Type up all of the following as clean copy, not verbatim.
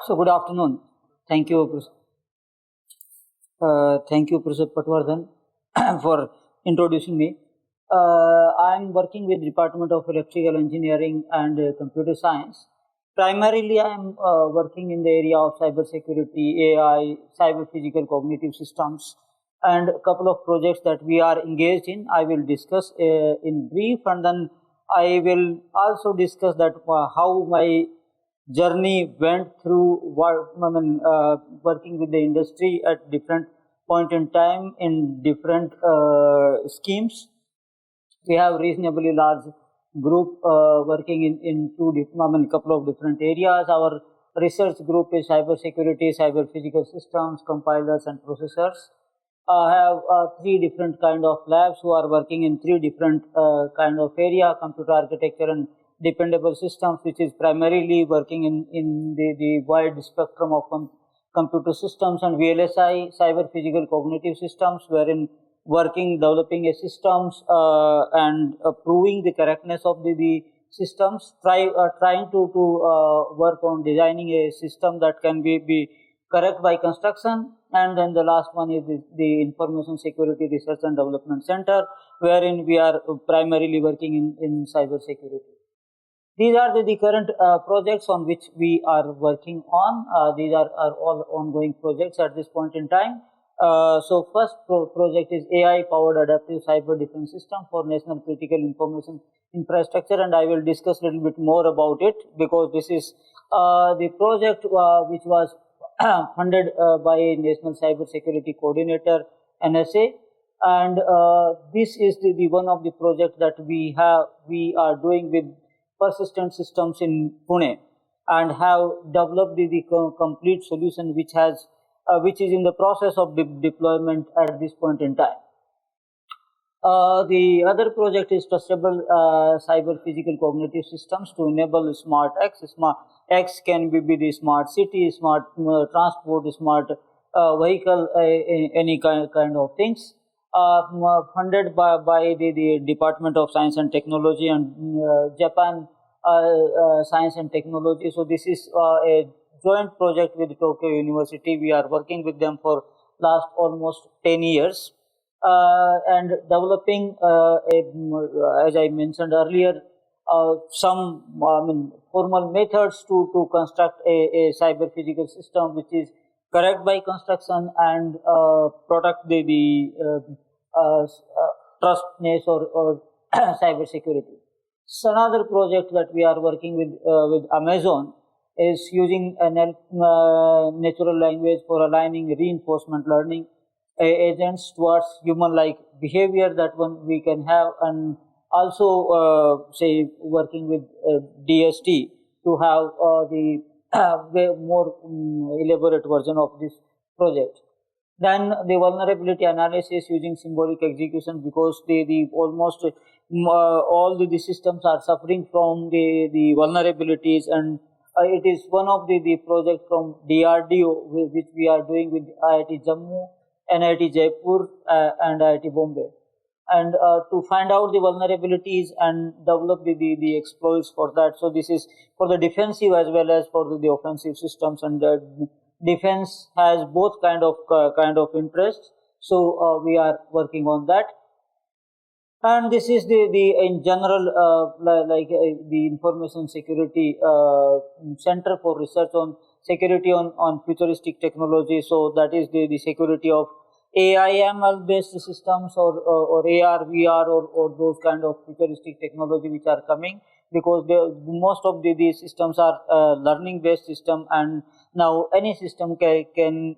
So good afternoon. Thank you, Professor Patwardhan, for introducing me. I'm working with Department of Electrical Engineering and Computer Science. Primarily, I'm working in the area of cybersecurity, AI, cyber physical cognitive systems, and a couple of projects that we are engaged in. I will discuss in brief, and then I will also discuss that how my journey went through working with the industry at different point in time in different schemes. We have reasonably large group working in couple of different areas. Our research group is cybersecurity, cyber physical systems, compilers and processors. I have three different kind of labs who are working in three different kind of area: computer architecture and dependable systems, which is primarily working in the wide spectrum of computer systems, and VLSI, cyber physical cognitive systems, wherein developing a systems and proving the correctness of the systems, trying to work on designing a system that can be correct by construction. And then the last one is the Information Security Research and Development Center, wherein we are primarily working in cyber security. These are the current projects on which we are working on. These are all ongoing projects at this point in time. So first project is AI-powered adaptive cyber defense system for national critical information infrastructure, and I will discuss a little bit more about it, because this is the project which was funded by National Cyber Security Coordinator, NSA, and this is the one of the projects that we are doing with Persistent Systems in Pune, and have developed the complete solution which is in the process of deployment at this point in time. The other project is trustable cyber physical cognitive systems to enable smart X. Smart X can be the smart city, smart transport, smart vehicle, any kind of things. Funded by the Department of Science and Technology and Japan Science and Technology. So this is a joint project with Tokyo University. We are working with them for last almost 10 years and developing, as I mentioned earlier, some formal methods to construct a cyber physical system which is correct by construction and protect the trustness or cyber security. So another project that we are working with Amazon is using natural language for aligning reinforcement learning agents towards human-like behavior that one we can have, and also say working with DST to have the way more elaborate version of this project. Then the vulnerability analysis using symbolic execution, because the almost all the systems are suffering from the vulnerabilities, and it is one of the projects from DRDO which we are doing with IIT Jammu, NIT Jaipur and IIT Bombay, and to find out the vulnerabilities and develop the exploits for that. So this is for the defensive as well as for the offensive systems, and defense has both kind of interest. So we are working on that. And this is the in general the Information Security Center for Research on Security on Futuristic Technology. So that is the security of AI/ML based systems or AR, VR or those kind of futuristic technology which are coming, because most of the systems are learning based system, and now any system can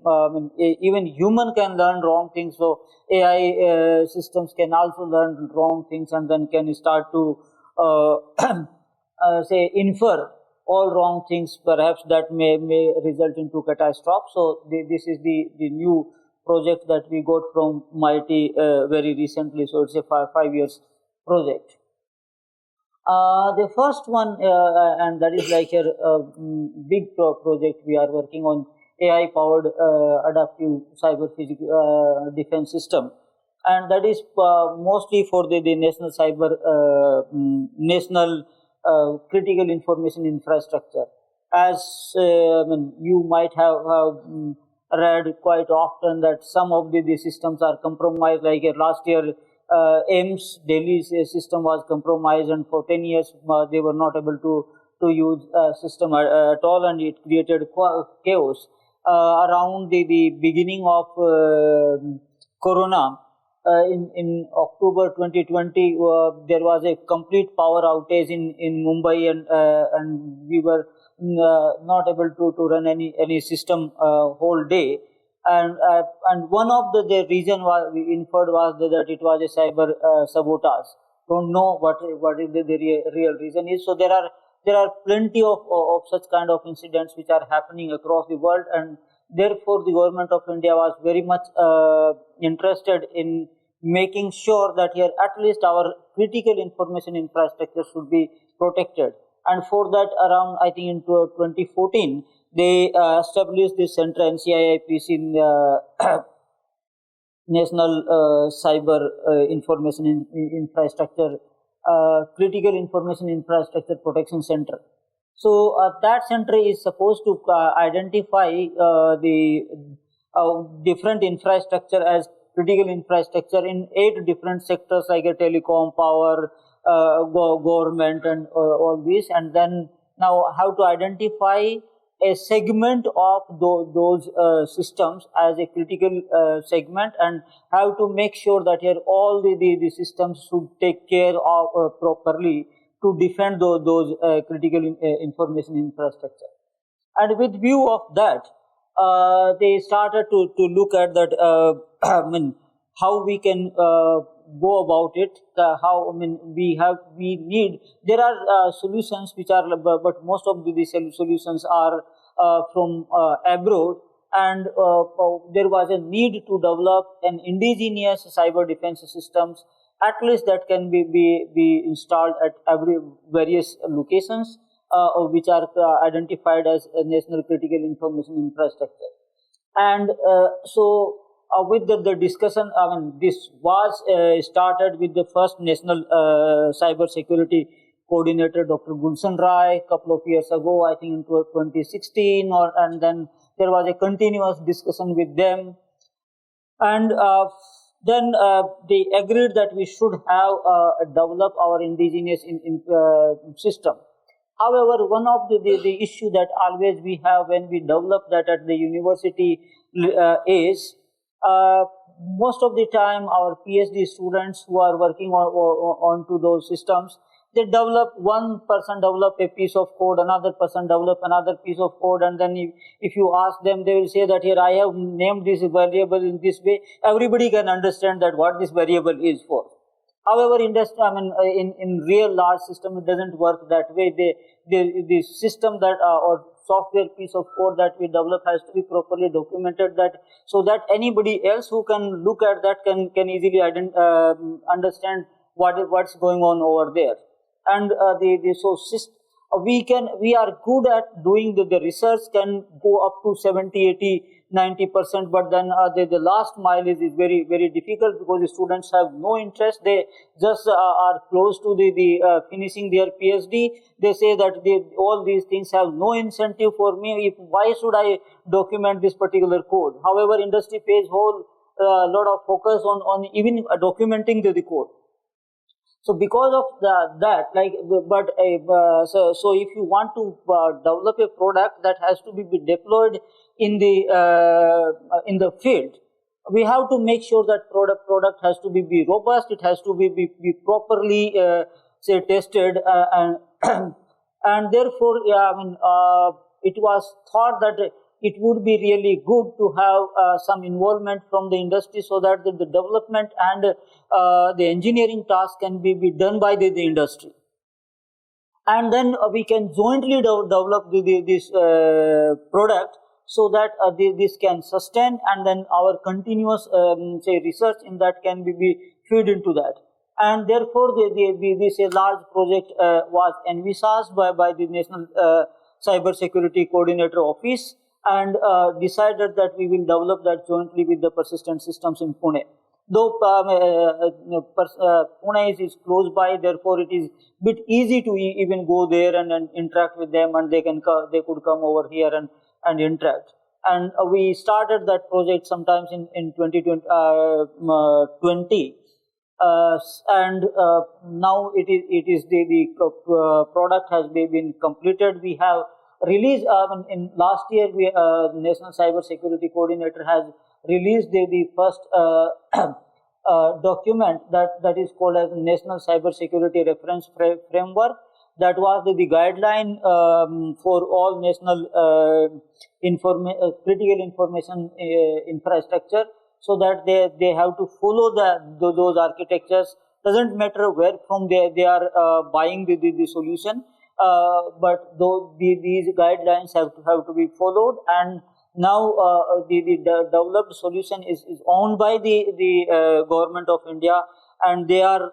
even human can learn wrong things. So AI systems can also learn wrong things, and then can start to say infer all wrong things, perhaps that may result into catastrophe. So this is the new project that we got from MIT very recently. So it's a five years project. The first one, and that is like a big project we are working on, AI-powered adaptive cyber physical defense system, and that is mostly for the national cyber national critical information infrastructure. as you might have read quite often that some of the systems are compromised. Like last year, AIMS Delhi's system was compromised, and for 10 years they were not able to use system at all, and it created chaos. Around the beginning of Corona, in October 2020, there was a complete power outage in Mumbai, and we were not able to run any system whole day. And one of the reason was we inferred was that it was a cyber sabotage. Don't know what is the real reason is. So there are plenty of such kind of incidents which are happening across the world, and therefore the government of India was very much interested in making sure that here at least our critical information infrastructure should be protected. And for that, around I think in 2014, they established this center NCIIPC in National Cyber Information Infrastructure, Critical Information Infrastructure Protection Center. So that center is supposed to identify the different infrastructure as critical infrastructure in 8 different sectors like telecom, power, government, and all these. And then now how to identify a segment of those systems as a critical segment, and how to make sure that here all the systems should take care of properly to defend those critical information infrastructure. And with view of that, they started to look at that, how we can go about it. We need. There are solutions which are, but most of these solutions are from abroad, and there was a need to develop an indigenous cyber defense systems, at least that can be installed at various locations which are identified as a national critical information infrastructure. And with the discussion, this was started with the first national cybersecurity coordinator, Dr. Gulshan Rai, a couple of years ago, I think in 2016, and then there was a continuous discussion with them. And then they agreed that we should have develop our indigenous system. However, one of the issue that always we have when we develop that at the university is most of the time our PhD students who are working on to those systems, they develop, one person develop a piece of code, another person develop another piece of code, and then if you ask them, they will say that here I have named this variable in this way. Everybody can understand that what this variable is for. However, in real large system, it doesn't work that way. The system that or software piece of code that we develop has to be properly documented, that so that anybody else who can look at that can easily understand what's going on over there. And we are good at doing the research, can go up to 70, 80, 90%, but then the last mile is very, very difficult because the students have no interest. They just are close to the finishing their PhD. They say that all these things have no incentive for me. Why should I document this particular code? However, industry pays whole lot of focus on even documenting the code. So because of that, so if you want to develop a product that has to be deployed in the field, we have to make sure that product has to be robust. It has to be properly tested, and therefore, it was thought that it would be really good to have some involvement from the industry, so that the development and the engineering task can be done by the industry. And then we can jointly develop this product, so that this can sustain, and then our continuous research in that can be fed into that. And therefore, this large project was envisaged by the National Cybersecurity Coordinator Office, and decided that we will develop that jointly with the Persistent Systems in Pune. though Pune is close by, therefore it is bit easy to even go there and interact with them, and they could come over here and interact. And we started that project sometimes in 2020, and now it is the product has been completed. We have released in last year. We National Cybersecurity Coordinator has released the first document that is called as National Cybersecurity Reference Framework. That was the guideline for all national critical information infrastructure, so that they have to follow those architectures. Doesn't matter where from they are buying the solution, but these guidelines have to be followed. And now the developed solution is owned by the government of India, and they are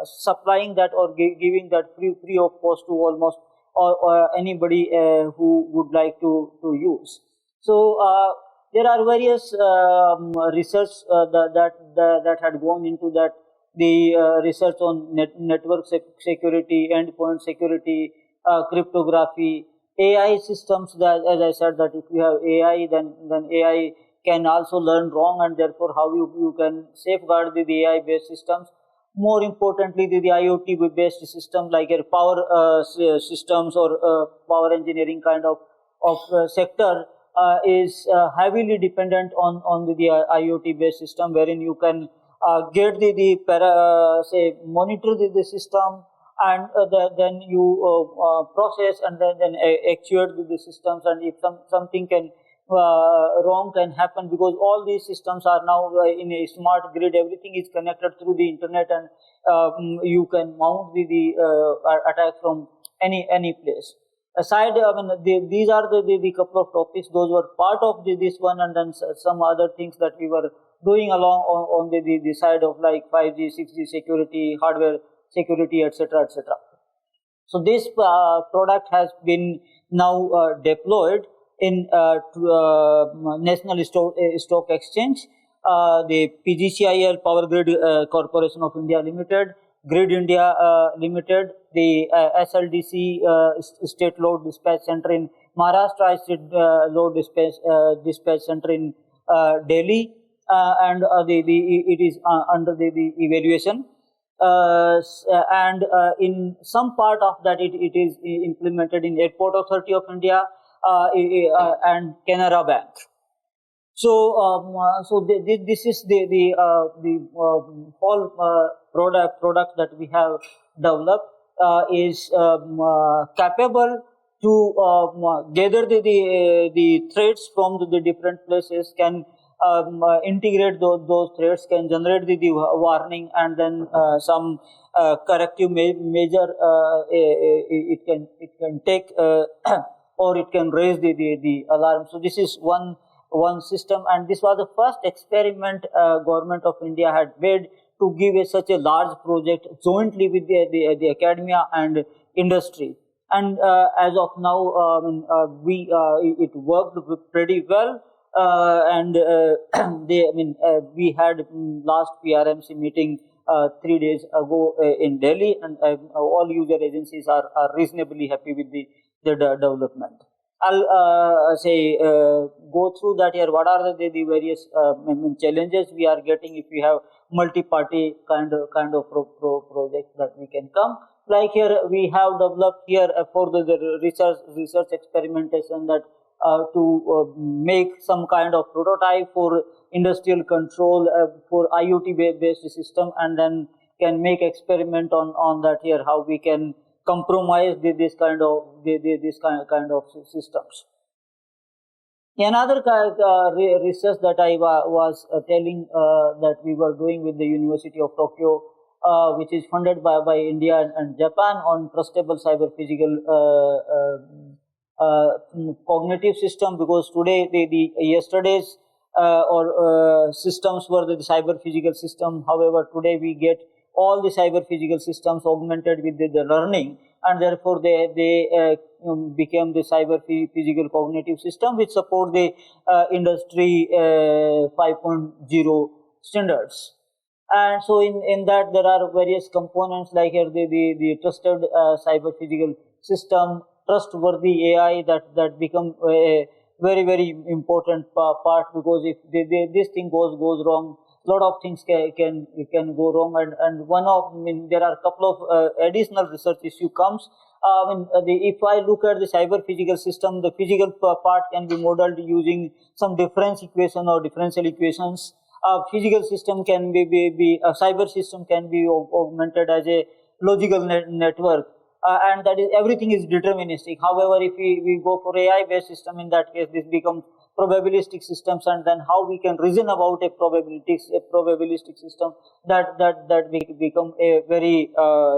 supplying that or giving that free of cost to almost or anybody who would like to use. So there are various research that had gone into that. The research on network security, endpoint security, cryptography, AI systems. That, as I said, that if you have AI, then AI can also learn wrong, and therefore how you can safeguard the AI based systems. More importantly, the IoT based system like power systems or power engineering kind of sector is heavily dependent on the IoT based system, wherein you can get say monitor the system, and then you process and then actuate the systems, and if something can wrong can happen, because all these systems are now in a smart grid. Everything is connected through the internet, and you can mount the attack from any place. Aside, these are the couple of topics. Those were part of this one, and then some other things that we were doing along on the side of like 5G, 6G security, hardware security, etc., etc. So this product has been now deployed in National Stock Exchange, the PGCIL Power Grid Corporation of India Limited, Grid India Limited, the SLDC State Load Dispatch Center in Maharashtra, State Load Dispatch Center in Delhi, and it is under the evaluation. And in some part of that, it is implemented in Airport Authority of India and Canara Bank. So, this is the whole product that we have developed is capable to gather the threads from the different places, can integrate those threads, can generate the warning, and then some corrective measure it can take or it can raise the alarm. So this is one system, and this was the first experiment government of India had made to give such a large project jointly with the academia and industry. And as of now, it worked pretty well. And we had last PRMC meeting 3 days ago in Delhi, and all user agencies are reasonably happy with the development. I'll go through that here. What are the various challenges we are getting if we have multi-party kind of projects that we can come. Like here, we have developed here for the research experimentation that to make some kind of prototype for industrial control for IoT based system, and then can make experiment on that here, how we can compromise this kind of systems. Another research that I was telling that we were doing with the University of Tokyo, which is funded by India and Japan, on trustable cyber physical cognitive system, because today the yesterday's systems were the cyber physical system. However, today we get all the cyber physical systems augmented with the learning, and therefore they became the cyber physical cognitive system, which support the industry 5.0 standards. And so in that there are various components like here the trusted cyber physical system, trustworthy AI that become a very important part, because if this thing goes wrong, lot of things can go wrong. And one of, I mean, there are a couple of additional research issue comes. If I look at the cyber physical system, the physical part can be modeled using some difference equation or differential equations. A physical system can be a cyber system can be augmented as a logical network, and that is, everything is deterministic. However, if we go for AI based system, in that case this becomes probabilistic systems, and then how we can reason about a probabilistic system, that become a very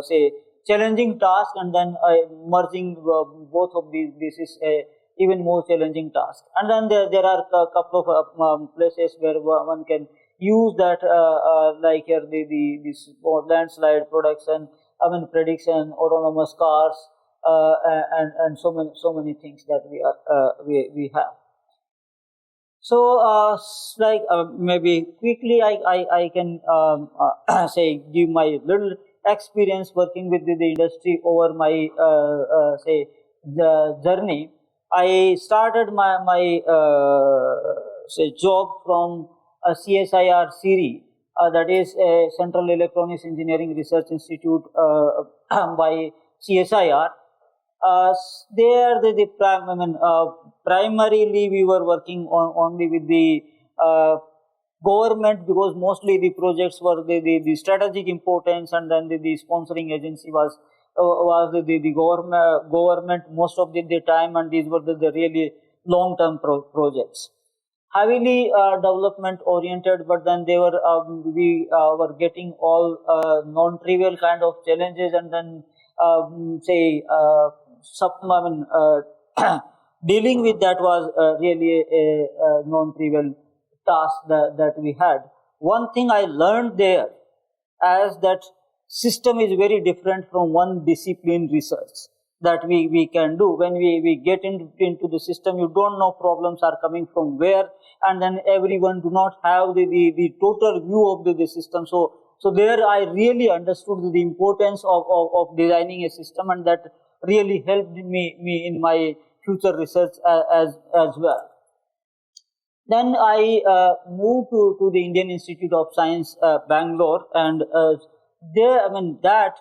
say challenging task, and then merging both of these, this is a even more challenging task. And then there are a couple of places where one can use that, like here this landslide production, I mean prediction, autonomous cars, and so many things that we have. So maybe quickly I can say give my little experience working with the industry over my say the journey. I started my say job from a CSIR series, that is a Central Electronics Engineering Research Institute by CSIR. There primarily we were working only with the government, because mostly the projects were the strategic importance, and then the sponsoring agency was the government most of the time, and these were the really long-term projects, heavily development oriented. But then they were we were getting all non-trivial kind of challenges, and then say dealing with that was really a non-trivial task that we had. One thing I learned there as that system is very different from one discipline research that we can do. When we get into the system, you don't know problems are coming from where, and then everyone do not have the total view of the system. So there I really understood the importance of designing a system, and that really helped me in my future research as well. Then I moved to the Indian Institute of Science, Bangalore, and there, around that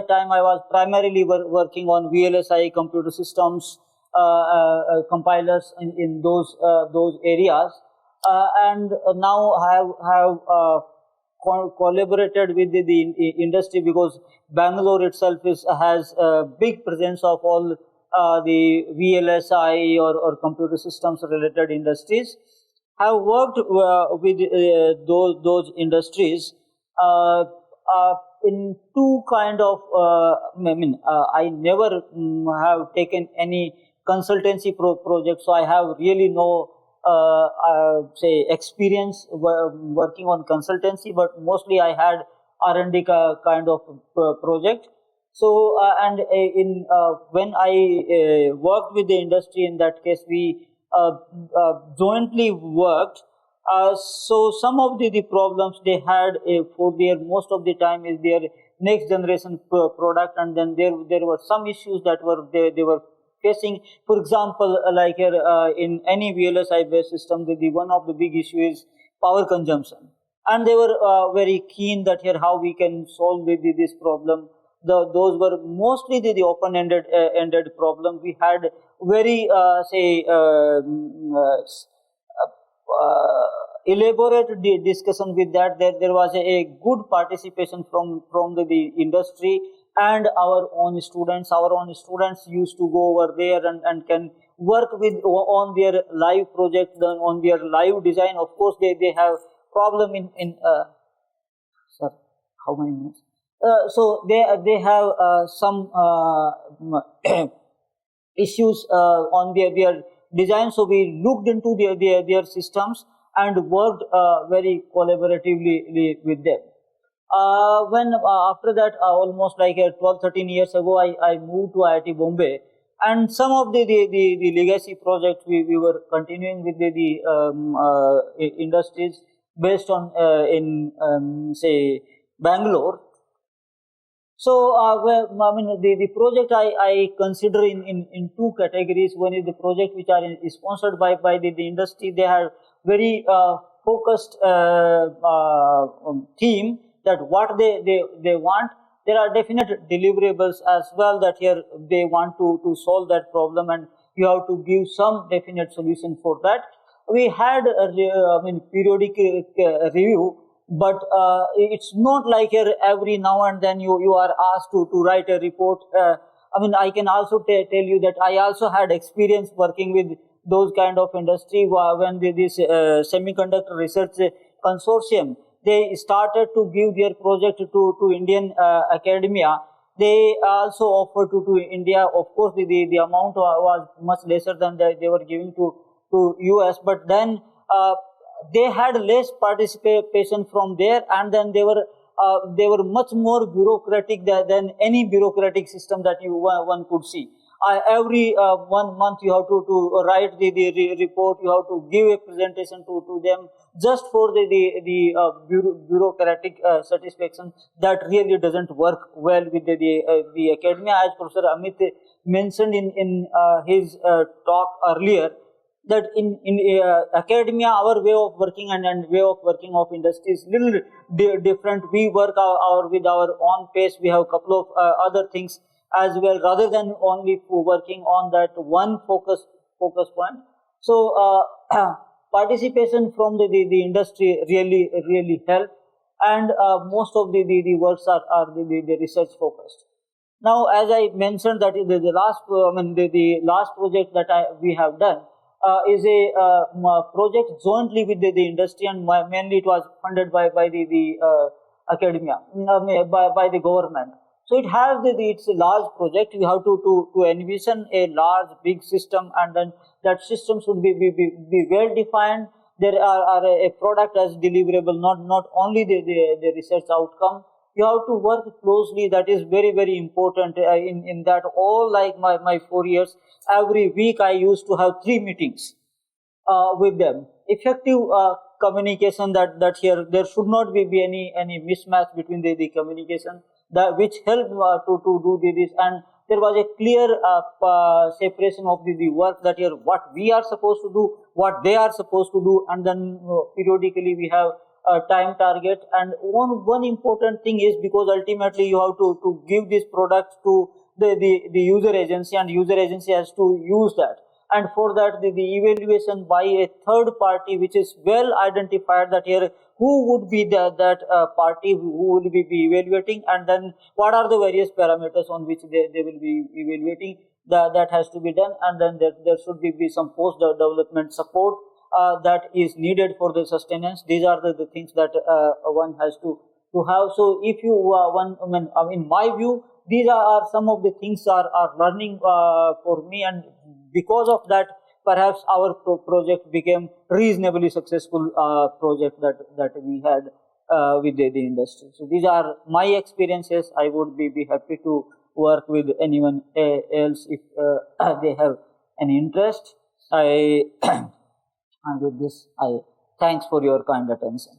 time I was primarily working on VLSI computer systems, compilers in those areas, and now I have collaborated with the industry, because Bangalore itself has a big presence of all the VLSI or computer systems related industries. I have worked with those industries in two kind of, I never have taken any consultancy project, so I have really no say experience working on consultancy, but mostly I had R&D kind of project. So and in when I worked with the industry, in that case we jointly worked. So some of the problems they had for their most of the time is their next generation product, and then there were some issues that they were facing. For example, like in any VLSI based system, the one of the big issue is power consumption, and they were very keen that here how we can solve this problem. Those were mostly the open-ended ended problem. We had very elaborate discussion with that. There was a good participation from the industry and our own students. Our own students used to go over there and can work with on their live project, on their live design. Of course, they have problem in sir, how many minutes? So they have some issues on their design. So we looked into their systems and worked very collaboratively with them. When after that, almost like 12-13 years ago, I moved to IIT Bombay, and some of the legacy projects we were continuing with the industries. based on in say Bangalore. So, I mean, the project I consider in two categories. One is the project which is sponsored by the industry. They have very focused theme that what they want. There are definite deliverables as well that here they want to solve that problem, and you have to give some definite solution for that. We had I mean, periodic review, but it's not like here every now and then you are asked to write a report. I mean, I can also tell you that I also had experience working with those kind of industry when this semiconductor research consortium, they started to give their project to Indian academia. They also offered to India. Of course, the amount was much lesser than they were giving to US, but then they had less participation from there, and then they were much more bureaucratic than any bureaucratic system that one could see. Every 1 month you have to write the report, you have to give a presentation to them just for the bureaucratic satisfaction. That really doesn't work well with the academia. As Professor Amit mentioned in his talk earlier, that in academia our way of working and way of working of industry is little different. We work with our own pace. We have a couple of other things as well, rather than only working on that one focus point. So participation from the industry really help, and most of the works are the research focused. Now, as I mentioned, that the last the last project that we have done is a project jointly with the industry, and mainly it was funded by the academia, by the government. So it has it's a large project. You have to envision a large big system, and then that system should be well defined. There are a product as deliverable, not only the research outcome. You have to work closely. That is very important. In that, all like my 4 years, every week I used to have 3 meetings with them. Effective communication, that here there should not be any mismatch between the communication, that which helped to do this, and there was a clear separation of the work, that here what we are supposed to do, what they are supposed to do, and then periodically we have a time target. And one important thing is, because ultimately you have to give this product to the user agency, and user agency has to use that, and for that the evaluation by a third party which is well identified, that here who would be that party who will be evaluating, and then what are the various parameters on which they will be evaluating. That has to be done, and then there should be some post development support that is needed for the sustenance. These are the things that one has to have. So if you in my view, these are some of the things are learning for me, and because of that, perhaps our project became reasonably successful project that we had with the industry. So these are my experiences. I would be happy to work with anyone else if they have any interest. And with this, I thanks for your kind attention.